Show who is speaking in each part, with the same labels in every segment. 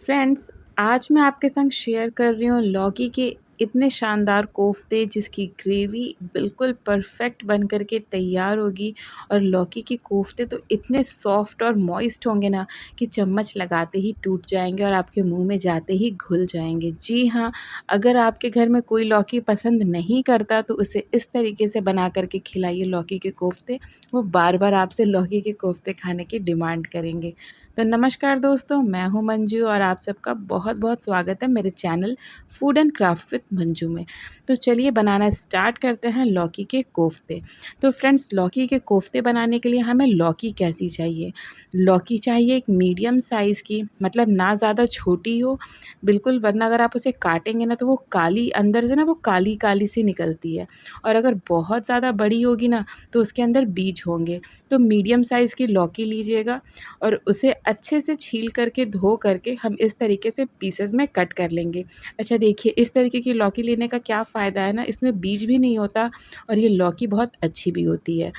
Speaker 1: Friends, आज मैं आपके संग शेयर कर रही हूँ लौकी के इतने शानदार कोफ्ते जिसकी ग्रेवी बिल्कुल परफेक्ट बन कर के तैयार होगी। और लौकी के कोफ्ते तो इतने सॉफ्ट और मॉइस्ट होंगे ना कि चम्मच लगाते ही टूट जाएंगे और आपके मुंह में जाते ही घुल जाएंगे। जी हाँ, अगर आपके घर में कोई लौकी पसंद नहीं करता तो उसे इस तरीके से बना करके खिलाइए लौकी के कोफ्ते। वो बार बार आपसे लौकी के कोफ्ते खाने की डिमांड करेंगे। तो नमस्कार दोस्तों, मैं हूँ मंजू और आप सबका बहुत बहुत स्वागत है मेरे channel food and craft with Manju में। तो चलिए बनाना स्टार्ट करते हैं लौकी के कोफ्ते। तो फ्रेंड्स, लौकी के कोफ्ते बनाने के लिए हमें लौकी कैसी चाहिए? लौकी चाहिए एक मीडियम साइज़ की, मतलब ना ज़्यादा छोटी हो बिल्कुल, वरना अगर आप उसे काटेंगे ना तो वो काली अंदर से ना वो काली काली सी निकलती है। और अगर बहुत ज़्यादा बड़ी होगी ना तो उसके अंदर बीज होंगे। तो मीडियम साइज़ की लौकी लीजिएगा और उसे अच्छे से छील करके धो करके हम इस तरीके से पीसेस में कट कर लेंगे। अच्छा देखिए, इस तरीके की लौकी लेने का क्या फ़ायदा है ना, इसमें बीज भी नहीं होता और ये लौकी बहुत अच्छी भी होती है।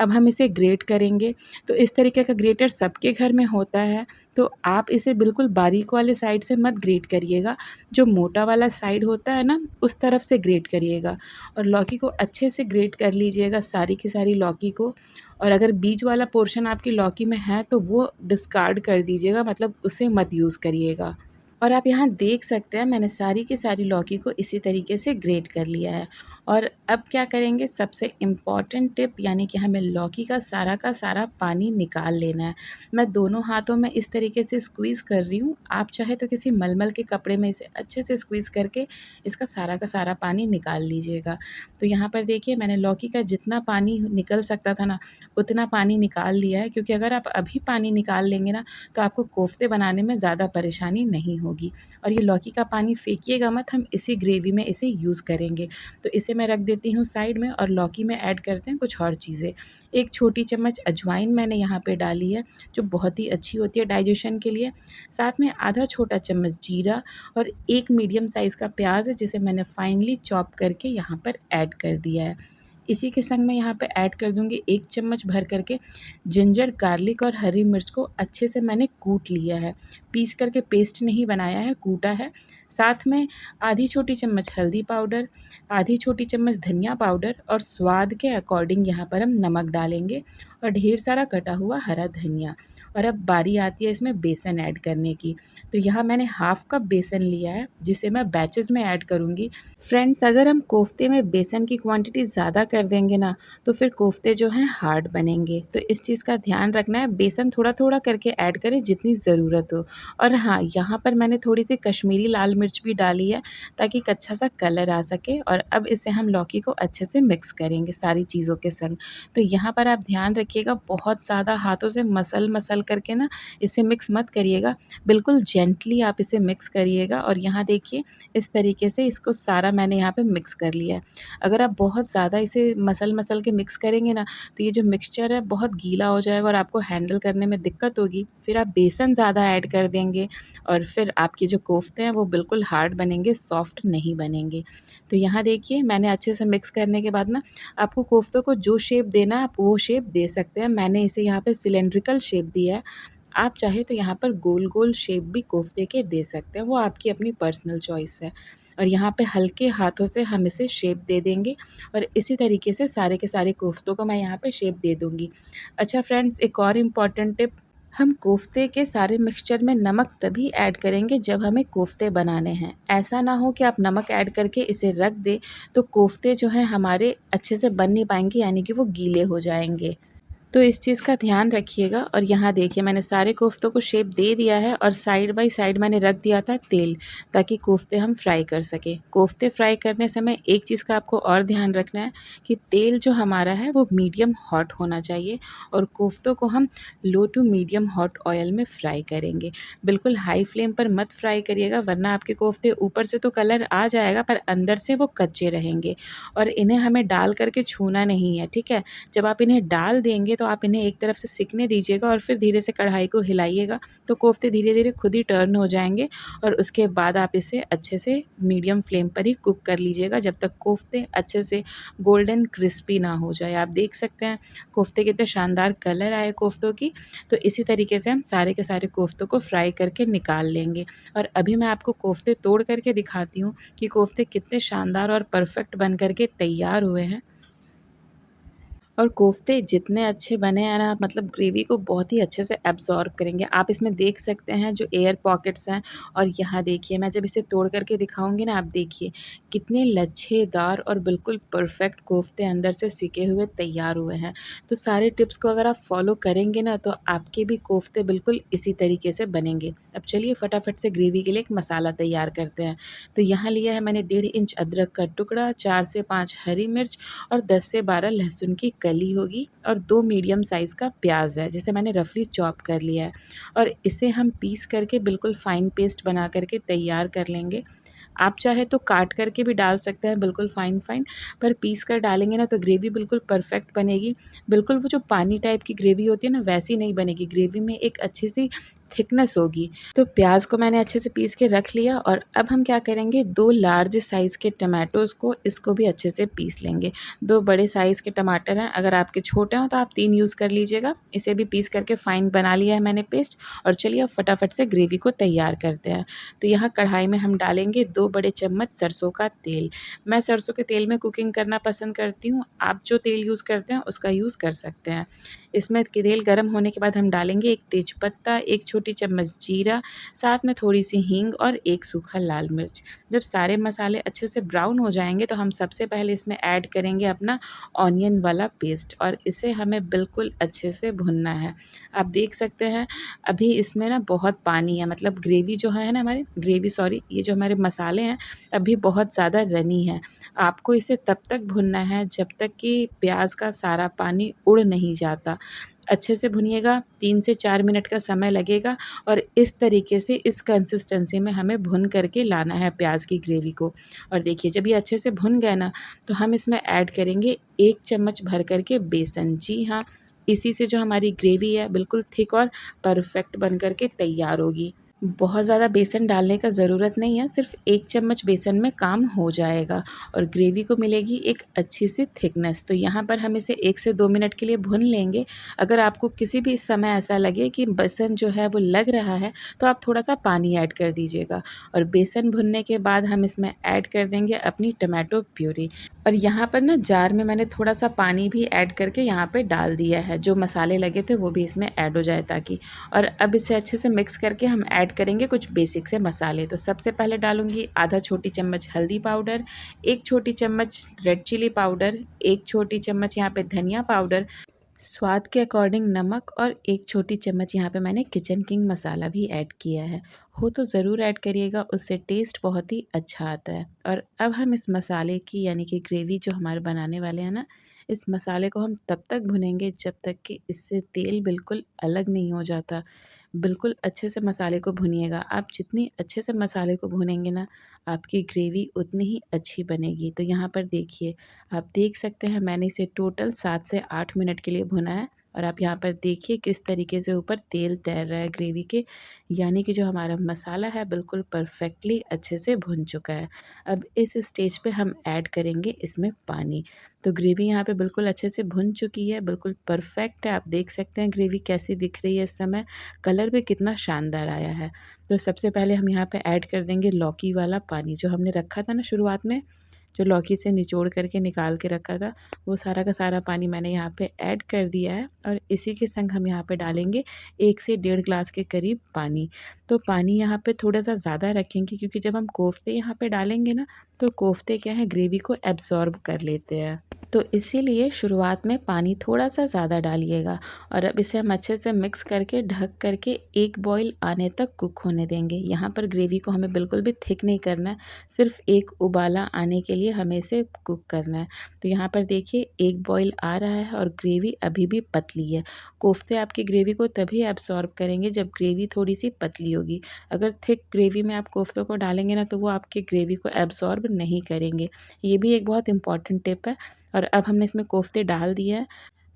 Speaker 1: अब हम इसे ग्रेट करेंगे। तो इस तरीके का ग्रेटर सबके घर में होता है। तो आप इसे बिल्कुल बारीक वाले साइड से मत ग्रेट करिएगा, जो मोटा वाला साइड होता है ना उस तरफ से ग्रेट करिएगा। और लौकी को अच्छे से ग्रेट कर लीजिएगा, सारी की सारी लौकी को। और अगर बीज वाला पोर्शन आपकी लौकी में है तो वो डिस्कार्ड कर दीजिएगा, मतलब उसे मत यूज़ करिएगा। और आप यहाँ देख सकते हैं मैंने सारी की सारी लौकी को इसी तरीके से ग्रेट कर लिया है। और अब क्या करेंगे, सबसे इम्पॉर्टेंट टिप, यानी कि हमें लौकी का सारा पानी निकाल लेना है। मैं दोनों हाथों में इस तरीके से स्क्वीज़ कर रही हूँ। आप चाहे तो किसी मलमल के कपड़े में इसे अच्छे से स्क्वीज़ करके इसका सारा पानी निकाल लीजिएगा। तो यहाँ पर देखिए, मैंने लौकी का जितना पानी निकल सकता था ना उतना पानी निकाल लिया है, क्योंकि अगर आप अभी पानी निकाल लेंगे ना तो आपको कोफ्ते बनाने में ज़्यादा परेशानी नहीं होगी। और ये लौकी का पानी फेंकिएगा मत, हम इसी ग्रेवी में इसे यूज़ करेंगे। तो इसे मैं रख देती हूँ साइड में और लौकी में ऐड करते हैं कुछ और चीज़ें। एक छोटी चम्मच अजवाइन मैंने यहाँ पे डाली है, जो बहुत ही अच्छी होती है डाइजेशन के लिए। साथ में आधा छोटा चम्मच जीरा और एक मीडियम साइज़ का प्याज है, जिसे मैंने फाइनली चॉप करके यहाँ पर ऐड कर दिया है। इसी के संग मैं यहाँ पे ऐड कर दूँगी 1 चम्मच भर करके जिंजर, गार्लिक और हरी मिर्च को अच्छे से मैंने कूट लिया है। पीस करके पेस्ट नहीं बनाया है, कूटा है। साथ में आधी छोटी चम्मच हल्दी पाउडर, आधी छोटी चम्मच धनिया पाउडर और स्वाद के अकॉर्डिंग यहाँ पर हम नमक डालेंगे और ढेर सारा कटा हुआ हरा धनिया। और अब बारी आती है इसमें बेसन ऐड करने की। तो यहाँ मैंने हाफ़ कप बेसन लिया है, जिसे मैं बैचेज़ में ऐड करूँगी। फ्रेंड्स, अगर हम कोफ्ते में बेसन की क्वांटिटी ज़्यादा कर देंगे ना तो फिर कोफ्ते जो हैं हार्ड बनेंगे। तो इस चीज़ का ध्यान रखना है, बेसन थोड़ा थोड़ा करके ऐड करें जितनी ज़रूरत हो। और हाँ, यहाँ पर मैंने थोड़ी सी कश्मीरी लाल मिर्च भी डाली है, ताकि एक अच्छा सा कलर आ सके। और अब इसे हम लौकी को अच्छे से मिक्स करेंगे सारी चीज़ों के संग। तो यहाँ पर आप ध्यान रखिएगा, बहुत ज़्यादा हाथों से मसल मसल करके ना इसे मिक्स मत करिएगा, बिल्कुल जेंटली आप इसे मिक्स करिएगा। और यहाँ देखिए, इस तरीके से इसको सारा मैंने यहाँ पे मिक्स कर लिया है। अगर आप बहुत ज़्यादा इसे मसल के मिक्स करेंगे ना तो ये जो मिक्सचर है बहुत गीला हो जाएगा और आपको हैंडल करने में दिक्कत होगी। फिर आप बेसन ज़्यादा ऐड कर देंगे और फिर आपके जो कोफ्ते हैं वो बिल्कुल हार्ड बनेंगे, सॉफ्ट नहीं बनेंगे। तो यहाँ देखिए, मैंने अच्छे से मिक्स करने के बाद ना आपको कोफ्तों को जो शेप देना है आप वो शेप दे सकते हैं। मैंने इसे यहाँ पे सिलेंड्रिकल शेप दिया है। आप चाहे तो यहाँ पर गोल गोल शेप भी कोफ्ते के दे सकते हैं, वो आपकी अपनी पर्सनल चॉइस है। और यहाँ पे हल्के हाथों से हम इसे शेप दे देंगे और इसी तरीके से सारे के सारे कोफ्तों को मैं यहाँ पे शेप दे दूँगी। अच्छा फ्रेंड्स, एक और इम्पॉर्टेंट टिप, हम कोफ्ते के सारे मिक्सचर में नमक तभी ऐड करेंगे जब हमें कोफ्ते बनाने हैं। ऐसा ना हो कि आप नमक ऐड करके इसे रख दें तो कोफ्ते जो हैं हमारे अच्छे से बन नहीं पाएंगे, यानी कि वो गीले हो जाएंगे। तो इस चीज़ का ध्यान रखिएगा। और यहाँ देखिए, मैंने सारे कोफ्तों को शेप दे दिया है और साइड बाय साइड मैंने रख दिया था तेल, ताकि कोफ्ते हम फ्राई कर सकें। कोफ्ते फ्राई करने समय एक चीज़ का आपको और ध्यान रखना है कि तेल जो हमारा है वो मीडियम हॉट होना चाहिए और कोफ्तों को हम लो टू मीडियम हॉट ऑयल में फ्राई करेंगे। बिल्कुल हाई फ्लेम पर मत फ्राई करिएगा, वरना आपके कोफ्ते ऊपर से तो कलर आ जाएगा पर अंदर से वो कच्चे रहेंगे। और इन्हें हमें डाल करके छूना नहीं है, ठीक है? जब आप इन्हें डाल देंगे तो तो आप इन्हें एक तरफ से सिकने दीजिएगा और फिर धीरे से कढ़ाई को हिलाइएगा, तो कोफ्ते धीरे-धीरे खुद ही टर्न हो जाएँगे और उसके बाद आप इसे अच्छे से मीडियम फ्लेम पर ही कुक कर लीजिएगा जब तक कोफ्ते अच्छे से गोल्डन क्रिस्पी ना हो जाए। आप देख सकते हैं कोफ्ते कितने शानदार कलर आए कोफ्तों की। तो इसी तरीके से हम सारे के सारे कोफ्तों को फ्राई करके निकाल लेंगे और अभी मैं आपको कोफ्ते तोड़ करके दिखाती हूँ कि कोफ्ते कितने शानदार और परफेक्ट बन कर के तैयार हुए हैं। और कोफ्ते जितने अच्छे बने हैं ना, मतलब ग्रेवी को बहुत ही अच्छे से एब्ज़ॉर्ब करेंगे। आप इसमें देख सकते हैं जो एयर पॉकेट्स हैं और यहाँ देखिए मैं जब इसे तोड़ कर के दिखाऊँगी ना, आप देखिए कितने लच्छेदार और बिल्कुल परफ़ेक्ट कोफ्ते अंदर से सिके हुए तैयार हुए हैं। तो सारे टिप्स को अगर आप फ़ॉलो करेंगे ना, तो आपके भी कोफ्ते बिल्कुल इसी तरीके से बनेंगे। अब चलिए फटाफट से ग्रेवी के लिए एक मसाला तैयार करते हैं। तो यहाँ लिया है मैंने 1.5 इंच अदरक का टुकड़ा, 4 से 5 हरी मिर्च और 10 से 12 लहसुन की कली होगी और 2 मीडियम साइज़ का प्याज है जिसे मैंने रफली चॉप कर लिया है और इसे हम पीस करके बिल्कुल फ़ाइन पेस्ट बना करके तैयार कर लेंगे। आप चाहे तो काट करके भी डाल सकते हैं बिल्कुल फ़ाइन फ़ाइन, पर पीस कर डालेंगे ना तो ग्रेवी बिल्कुल परफ़ेक्ट बनेगी। बिल्कुल वो जो पानी टाइप की ग्रेवी होती है ना, वैसी नहीं बनेगी, ग्रेवी में एक अच्छी-सी थिकनेस होगी। तो प्याज़ को मैंने अच्छे से पीस के रख लिया और अब हम क्या करेंगे, 2 लार्ज साइज़ के टमाटोज़ को इसको भी अच्छे से पीस लेंगे। 2 बड़े साइज़ के टमाटर हैं, अगर आपके छोटे हों तो आप 3 यूज़ कर लीजिएगा। इसे भी पीस करके फ़ाइन बना लिया है मैंने पेस्ट और चलिए अब फटाफट से ग्रेवी को तैयार करते हैं। तो यहाँ कढ़ाई में हम डालेंगे 2 बड़े चम्मच सरसों का तेल। मैं सरसों के तेल में कुकिंग करना पसंद करती हूँ, आप जो तेल यूज़ करते हैं उसका यूज़ कर सकते हैं। इसमें तेल गरम होने के बाद हम डालेंगे 1 तेजपत्ता, 1 छोटी चम्मच जीरा, साथ में थोड़ी-सी हींग और 1 सूखा लाल मिर्च। जब सारे मसाले अच्छे से ब्राउन हो जाएँगे तो हम सबसे पहले इसमें ऐड करेंगे अपना ऑनियन वाला पेस्ट और इसे हमें बिल्कुल अच्छे से भुनना है। आप देख सकते हैं अभी इसमें ना बहुत पानी है, मतलब ग्रेवी जो है ना हमारी ग्रेवी सॉरी ये जो हमारे मसाले हैं अभी बहुत ज़्यादा रनी है। आपको इसे तब तक भुनना है जब तक कि प्याज़ का सारा पानी उड़ नहीं जाता। अच्छे से भुनिएगा, 3 से 4 मिनट का समय लगेगा और इस तरीके से इस कंसिस्टेंसी में हमें भुन करके लाना है प्याज़ की ग्रेवी को। और देखिए जब ये अच्छे से भुन गए ना, तो हम इसमें ऐड करेंगे 1 चम्मच भर कर के बेसन। जी हाँ, इसी से जो हमारी ग्रेवी है बिल्कुल थिक और परफेक्ट बन कर के तैयार होगी। बहुत ज़्यादा बेसन डालने का ज़रूरत नहीं है, सिर्फ़ 1 चम्मच बेसन में काम हो जाएगा और ग्रेवी को मिलेगी एक अच्छी-सी थिकनेस। तो यहाँ पर हम इसे 1 से 2 मिनट के लिए भून लेंगे। अगर आपको किसी भी समय ऐसा लगे कि बेसन जो है वो लग रहा है, तो आप थोड़ा-सा पानी ऐड कर दीजिएगा और बेसन भुनने के बाद हम इसमें ऐड कर देंगे अपनी टोमेटो प्यूरी। और यहाँ पर ना जार में मैंने थोड़ा-सा पानी भी ऐड करके यहाँ पे डाल दिया है, जो मसाले लगे थे वो भी इसमें ऐड हो जाए ताकि। और अब इसे अच्छे से मिक्स करके हम ऐड करेंगे कुछ बेसिक से मसाले। तो सबसे पहले डालूँगी आधा छोटी चम्मच हल्दी पाउडर, 1 छोटी चम्मच रेड चिली पाउडर, 1 छोटी चम्मच यहाँ पे धनिया पाउडर, स्वाद के अकॉर्डिंग नमक और 1 छोटी चम्मच यहाँ पे मैंने किचन किंग मसाला भी ऐड किया है। हो तो ज़रूर ऐड करिएगा, उससे टेस्ट बहुत ही अच्छा आता है। और अब हम इस मसाले की यानी कि ग्रेवी जो हमारे बनाने वाले हैं ना, इस मसाले को हम तब तक भुनेंगे जब तक कि इससे तेल बिल्कुल अलग नहीं हो जाता। बिल्कुल अच्छे से मसाले को भुनिएगा। आप जितनी अच्छे से मसाले को भुनेंगे ना, आपकी ग्रेवी उतनी ही अच्छी बनेगी। तो यहाँ पर देखिए, आप देख सकते हैं मैंने इसे टोटल 7 से 8 मिनट के लिए भुना है और आप यहाँ पर देखिए किस तरीके से ऊपर तेल तैर रहा है ग्रेवी के, यानी कि जो हमारा मसाला है बिल्कुल परफेक्टली अच्छे से भुन चुका है। अब इस स्टेज पे हम ऐड करेंगे इसमें पानी। तो ग्रेवी यहाँ पे बिल्कुल अच्छे से भुन चुकी है, बिल्कुल परफेक्ट है। आप देख सकते हैं ग्रेवी कैसी दिख रही है इस समय, कलर भी कितना शानदार आया है। तो सबसे पहले हम यहाँ पे ऐड कर देंगे लौकी वाला पानी, जो हमने रखा था ना शुरुआत में, जो लौकी से निचोड़ करके निकाल के रखा था, वो सारा का सारा पानी मैंने यहाँ पे ऐड कर दिया है। और इसी के संग हम यहाँ पे डालेंगे 1 से 1.5 ग्लास के करीब पानी। तो पानी यहाँ पे थोड़ा-सा ज़्यादा रखेंगे क्योंकि जब हम कोफ्ते यहाँ पे डालेंगे ना, तो कोफ्ते क्या है ग्रेवी को एब्ज़ॉर्ब कर लेते हैं। तो इसीलिए शुरुआत में पानी थोड़ा-सा ज़्यादा डालिएगा और अब इसे हम अच्छे से मिक्स करके ढक करके 1 बॉयल आने तक कुक होने देंगे। यहाँ पर ग्रेवी को हमें बिल्कुल भी थिक नहीं करना है, सिर्फ़ 1 उबाला आने के लिए हमें इसे कुक करना है। तो यहाँ पर देखिए 1 बॉयल आ रहा है और ग्रेवी अभी भी पतली है। कोफ्ते आपकी ग्रेवी को तभी एब्ज़ॉर्ब करेंगे जब ग्रेवी थोड़ी-सी पतली होगी। अगर थिक ग्रेवी में आप कोफ्तों को डालेंगे ना, तो वो आपकी ग्रेवी को एब्ज़ॉर्ब नहीं करेंगे। ये भी एक बहुत इम्पॉर्टेंट टिप है। और अब हमने इसमें कोफ्ते डाल दिए हैं।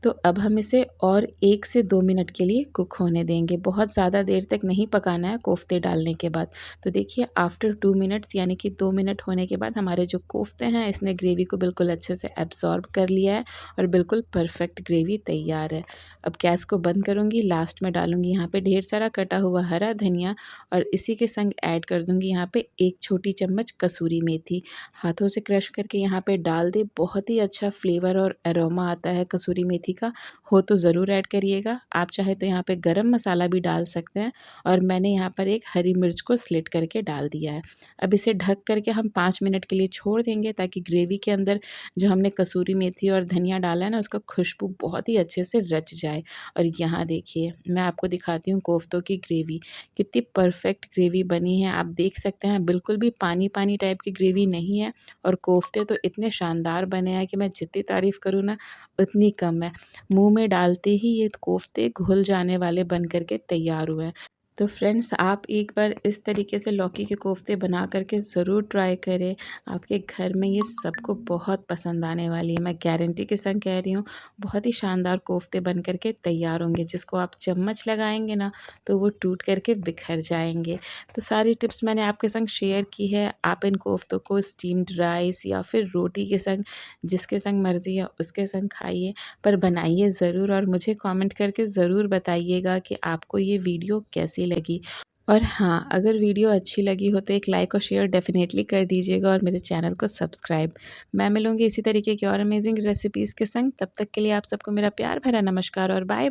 Speaker 1: तो अब हम इसे और 1 से 2 मिनट के लिए कुक होने देंगे। बहुत ज़्यादा देर तक नहीं पकाना है कोफ्ते डालने के बाद। तो देखिए आफ्टर 2 मिनट्स यानी कि 2 मिनट होने के बाद हमारे जो कोफ्ते हैं इसने ग्रेवी को बिल्कुल अच्छे से एब्ज़ॉर्ब कर लिया है और बिल्कुल परफ़ेक्ट ग्रेवी तैयार है। अब गैस को बंद करूँगी, लास्ट में डालूँगी यहाँ पे ढेर सारा कटा हुआ हरा धनिया और इसी के संग ऐड कर दूँगी यहाँ पे 1 छोटी चम्मच कसूरी मेथी। हाथों से क्रश करके यहाँ पे डाल दें, बहुत ही अच्छा फ्लेवर और एरोमा आता है कसूरी मेथी का, हो तो ज़रूर ऐड करिएगा। आप चाहे तो यहाँ पे गरम मसाला भी डाल सकते हैं और मैंने यहाँ पर एक हरी मिर्च को स्लिट करके डाल दिया है। अब इसे ढक करके हम 5 मिनट के लिए छोड़ देंगे ताकि ग्रेवी के अंदर जो हमने कसूरी मेथी और धनिया डाला है ना उसका खुशबू बहुत ही अच्छे से रच जाए। और यहाँ देखिए मैं आपको दिखाती हूँ कोफ्तों की ग्रेवी कितनी परफेक्ट ग्रेवी बनी है। आप देख सकते हैं बिल्कुल भी पानी पानी टाइप की ग्रेवी नहीं है और कोफ्ते तो इतने शानदार बने हैं कि मैं जितनी तारीफ़ करूँ ना उतनी कम है। मुँह में डालते ही ये कोफ्ते घुल जाने वाले बन कर के तैयार हुए हैं। तो फ्रेंड्स आप एक बार इस तरीके से लौकी के कोफ्ते बना कर के ज़रूर ट्राई करें। आपके घर में ये सबको बहुत पसंद आने वाली है, मैं गारंटी के संग कह रही हूँ। बहुत ही शानदार कोफ्ते बन कर के तैयार होंगे, जिसको आप चम्मच लगाएँगे ना तो वो टूट कर के बिखर जाएँगे। तो सारी टिप्स मैंने आपके संग शेयर की है। आप इन कोफ्तों को स्टीम्ड राइस या फिर रोटी के संग, जिसके संग मर्ज़ी है उसके संग खाइए, पर बनाइए ज़रूर और मुझे कमेंट करके ज़रूर बताइएगा कि आपको ये वीडियो कैसी लगी। और हाँ, अगर वीडियो अच्छी लगी हो तो एक लाइक और शेयर डेफ़िनेटली कर दीजिएगा और मेरे चैनल को सब्सक्राइब। मैं मिलूँगी इसी तरीके की और अमेज़िंग रेसिपीज़ के संग, तब तक के लिए आप सबको मेरा प्यार भरा नमस्कार और बाय बाय।